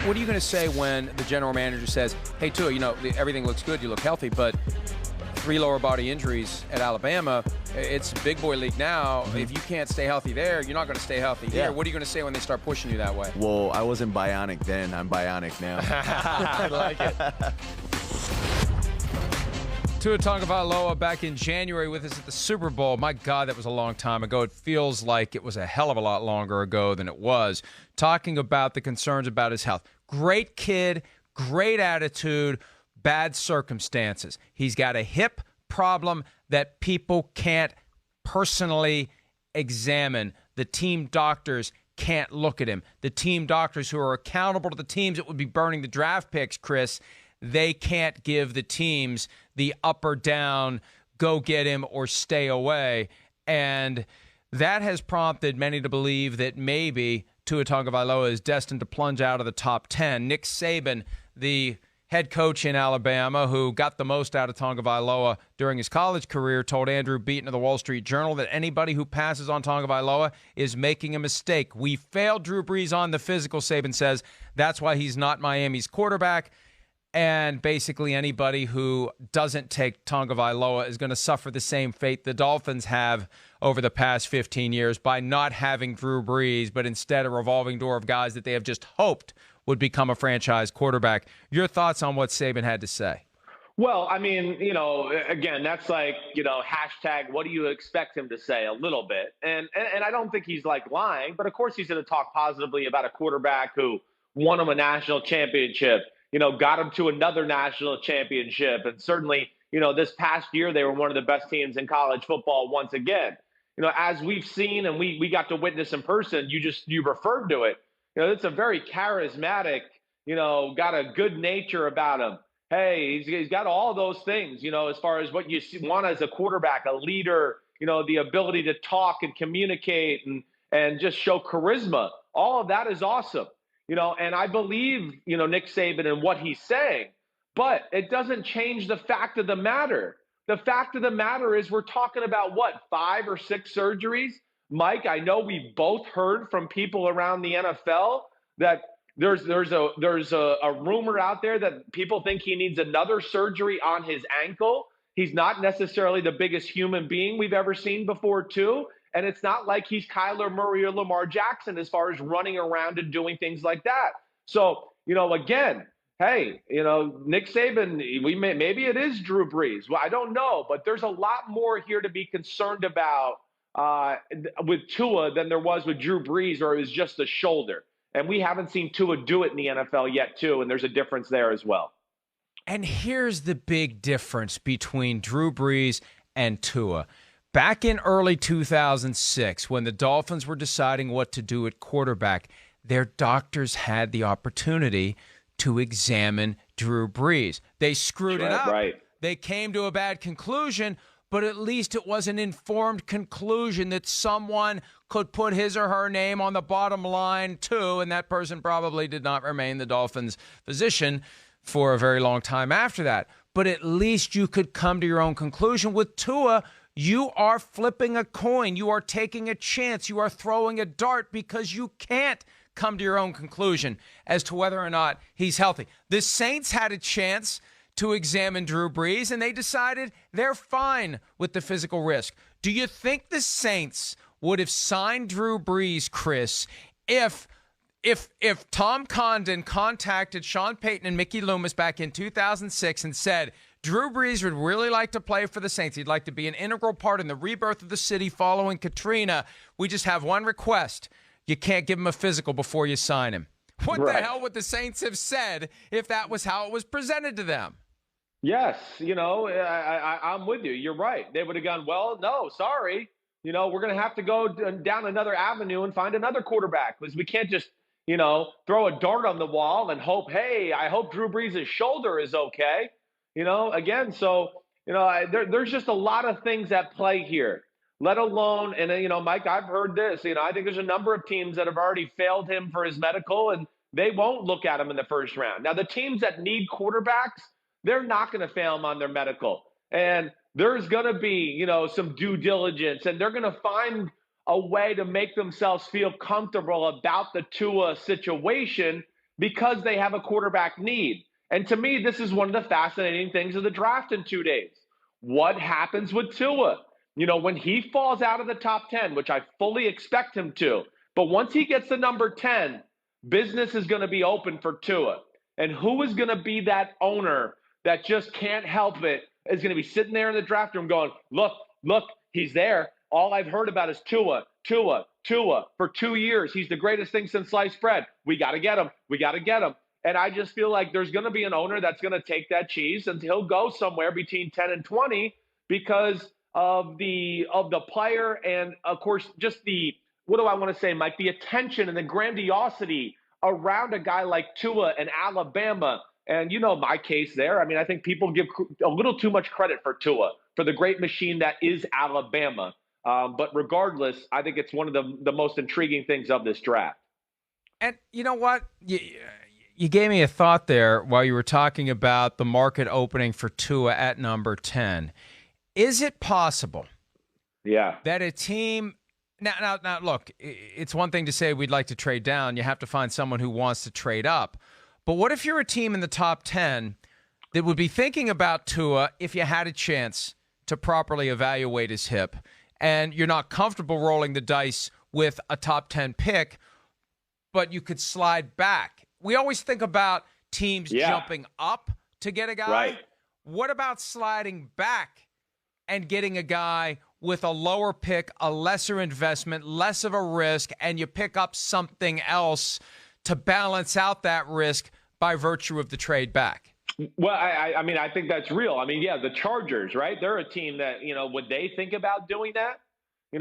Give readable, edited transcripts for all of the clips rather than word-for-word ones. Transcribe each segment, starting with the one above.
What are you going to say when the general manager says, hey, Tua, everything looks good, you look healthy, but 3 lower body injuries at Alabama, it's big boy league now. Mm-hmm. If you can't stay healthy there, you're not going to stay healthy here. What are you going to say when they start pushing you that way? Well, I wasn't bionic then. I'm bionic now. I like it. Tua Tagovailoa back in January with us at the Super Bowl. My God, that was a long time ago. It feels like it was a hell of a lot longer ago than it was. Talking about the concerns about his health. Great kid, great attitude, bad circumstances. He's got a hip problem that people can't personally examine. The team doctors can't look at him. The team doctors who are accountable to the teams that would be burning the draft picks, Chris, they can't give the teams the up or down, go get him or stay away. And that has prompted many to believe that maybe Tua Tagovailoa is destined to plunge out of the top 10. Nick Saban, the head coach in Alabama, who got the most out of Tagovailoa during his college career, told Andrew Beaton of the Wall Street Journal that anybody who passes on Tagovailoa is making a mistake. We failed Drew Brees on the physical, Saban says. That's why he's not Miami's quarterback. And basically anybody who doesn't take Tagovailoa is going to suffer the same fate the Dolphins have over the past 15 years by not having Drew Brees, but instead a revolving door of guys that they have just hoped would become a franchise quarterback. Your thoughts on what Saban had to say? Well, I mean, again, that's like, hashtag, what do you expect him to say a little bit? And I don't think he's like lying, but of course he's going to talk positively about a quarterback who won him a national championship, got him to another national championship. And certainly, this past year, they were one of the best teams in college football once again. As we've seen and we got to witness in person, you referred to it. It's a very charismatic, got a good nature about him. Hey, he's got all those things, as far as what you want as a quarterback, a leader, the ability to talk and communicate and just show charisma. All of that is awesome. And I believe, Nick Saban and what he's saying, but it doesn't change the fact of the matter. The fact of the matter is we're talking about 5 or 6 surgeries? Mike, I know we both heard from people around the NFL that there's a rumor out there that people think he needs another surgery on his ankle. He's not necessarily the biggest human being we've ever seen before, too. And it's not like he's Kyler Murray or Lamar Jackson as far as running around and doing things like that. So, again, hey, Nick Saban, maybe it is Drew Brees. Well, I don't know, but there's a lot more here to be concerned about with Tua than there was with Drew Brees, or it was just the shoulder. And we haven't seen Tua do it in the NFL yet, too, and there's a difference there as well. And here's the big difference between Drew Brees and Tua. Back in early 2006, when the Dolphins were deciding what to do at quarterback, their doctors had the opportunity to examine Drew Brees. They screwed it up. Right. They came to a bad conclusion, but at least it was an informed conclusion that someone could put his or her name on the bottom line too, and that person probably did not remain the Dolphins' physician for a very long time after that. But at least you could come to your own conclusion. With Tua, you are flipping a coin. You are taking a chance. You are throwing a dart because you can't come to your own conclusion as to whether or not he's healthy. The Saints had a chance to examine Drew Brees, and they decided they're fine with the physical risk. Do you think the Saints would have signed Drew Brees, Chris, if Tom Condon contacted Sean Payton and Mickey Loomis back in 2006 and said, Drew Brees would really like to play for the Saints. He'd like to be an integral part in the rebirth of the city following Katrina. We just have one request. You can't give him a physical before you sign him. What the hell would the Saints have said if that was how it was presented to them? Yes, I'm with you. You're right. They would have gone, well, no, sorry. We're going to have to go down another avenue and find another quarterback because we can't just, throw a dart on the wall and hope, hey, I hope Drew Brees' shoulder is okay. Again, so, there's just a lot of things at play here, let alone, and, Mike, I've heard this, I think there's a number of teams that have already failed him for his medical, and they won't look at him in the first round. Now, the teams that need quarterbacks, they're not going to fail him on their medical. And there's going to be, some due diligence, and they're going to find a way to make themselves feel comfortable about the Tua situation because they have a quarterback need. And to me, this is one of the fascinating things of the draft in 2 days. What happens with Tua? When he falls out of the top 10, which I fully expect him to, but once he gets to number 10, business is going to be open for Tua. And who is going to be that owner that just can't help it, is going to be sitting there in the draft room going, look, he's there. All I've heard about is Tua. For 2 years, he's the greatest thing since sliced bread. We got to get him. And I just feel like there's going to be an owner that's going to take that cheese and he'll go somewhere between 10 and 20 because of the player and, of course, just what do I want to say, Mike, the attention and the grandiosity around a guy like Tua in Alabama. And my case there. I mean, I think people give a little too much credit for Tua, for the great machine that is Alabama. But regardless, I think it's one of the most intriguing things of this draft. And you know what? You gave me a thought there while you were talking about the market opening for Tua at number 10. Is it possible that a team – now, look, it's one thing to say we'd like to trade down. You have to find someone who wants to trade up. But what if you're a team in the top 10 that would be thinking about Tua if you had a chance to properly evaluate his hip and you're not comfortable rolling the dice with a top 10 pick, but you could slide back? We always think about teams jumping up to get a guy. Right. What about sliding back and getting a guy with a lower pick, a lesser investment, less of a risk, and you pick up something else to balance out that risk by virtue of the trade back? Well, I mean, I think that's real. I mean, the Chargers, right? They're a team that, would they think about doing that?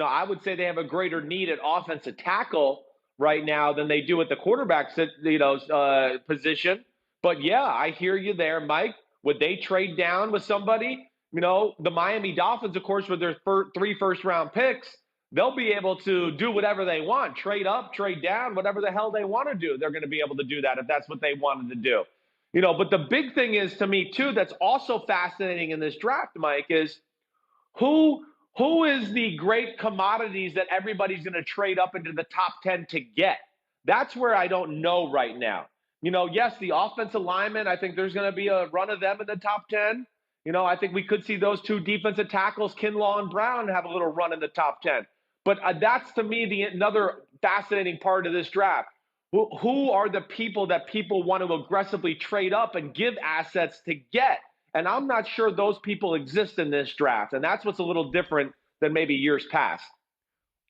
I would say they have a greater need at offensive tackle right now than they do at the quarterback, position. But I hear you there, Mike. Would they trade down with somebody? The Miami Dolphins, of course, with their 3 first-round picks, they'll be able to do whatever they want, trade up, trade down, whatever the hell they want to do. They're going to be able to do that if that's what they wanted to do. But the big thing is, to me, too, that's also fascinating in this draft, Mike, is who is the great commodities that everybody's going to trade up into the top 10 to get? That's where I don't know right now. Yes, the offensive linemen, I think there's going to be a run of them in the top 10. I think we could see those 2 defensive tackles, Kinlaw and Brown, have a little run in the top 10. But that's, to me, another fascinating part of this draft. Who are the people that people want to aggressively trade up and give assets to get? And I'm not sure those people exist in this draft. And that's what's a little different than maybe years past.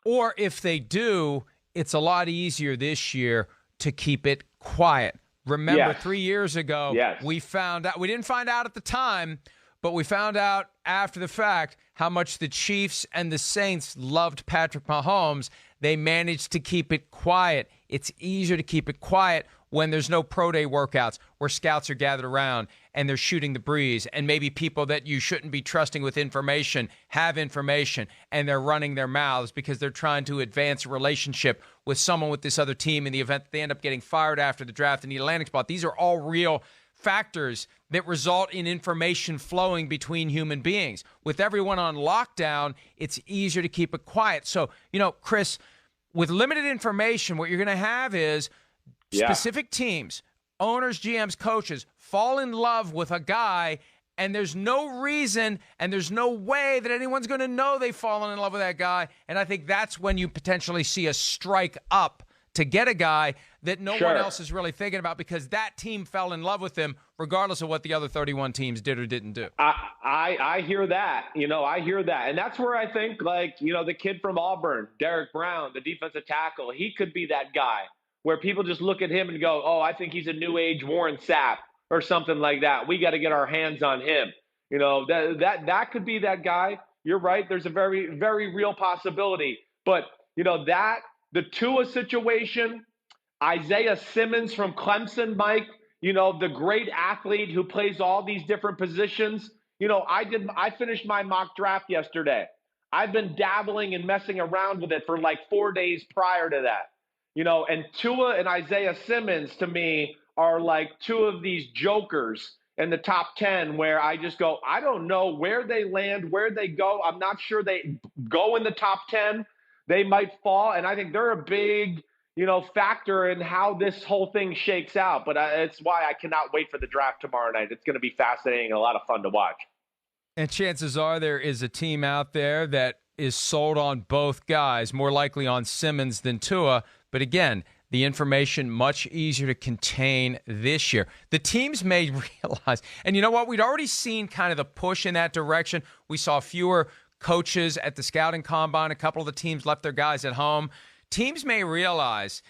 Or if they do, it's a lot easier this year to keep it quiet. Remember, 3 years ago, we found out – we didn't find out at the time, but we found out after the fact how much the Chiefs and the Saints loved Patrick Mahomes. They managed to keep it quiet. It's easier to keep it quiet when there's no pro day workouts where scouts are gathered around and they're shooting the breeze, and maybe people that you shouldn't be trusting with information have information and they're running their mouths because they're trying to advance a relationship with someone with this other team in the event that they end up getting fired after the draft in the Atlantic spot. These are all real factors that result in information flowing between human beings. With everyone on lockdown, it's easier to keep it quiet. So, Chris, with limited information, what you're going to have is specific teams, owners, GMs, coaches fall in love with a guy, and there's no reason and there's no way that anyone's going to know they've fallen in love with that guy. And I think that's when you potentially see a strike up to get a guy that no one else is really thinking about because that team fell in love with him regardless of what the other 31 teams did or didn't do. I hear that. I hear that. And that's where I think, the kid from Auburn, Derek Brown, the defensive tackle, he could be that guy where people just look at him and go, oh, I think he's a new age Warren Sapp or something like that. We got to get our hands on him. That could be that guy. You're right. There's a very, very real possibility. But, the Tua situation, Isaiah Simmons from Clemson, Mike, the great athlete who plays all these different positions. I finished my mock draft yesterday. I've been dabbling and messing around with it for 4 days prior to that. And Tua and Isaiah Simmons, to me, are like 2 of these jokers in the top 10 where I just go, I don't know where they land, where they go. I'm not sure they go in the top 10. They might fall, and I think they're a big, factor in how this whole thing shakes out. But it's why I cannot wait for the draft tomorrow night. It's going to be fascinating and a lot of fun to watch. And chances are there is a team out there that is sold on both guys, more likely on Simmons than Tua. But again, the information much easier to contain this year. The teams may realize, and you know what? We'd already seen kind of the push in that direction. We saw fewer coaches at the scouting combine. A couple of the teams left their guys at home. Teams may realize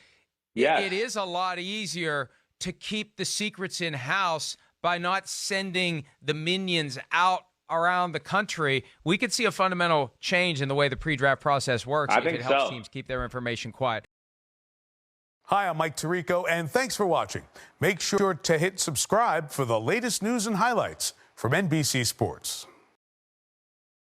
it is a lot easier to keep the secrets in-house by not sending the minions out around the country. We could see a fundamental change in the way the pre-draft process works if it helps teams keep their information quiet. Hi, I'm Mike Tirico, and thanks for watching. Make sure to hit subscribe for the latest news and highlights from NBC Sports.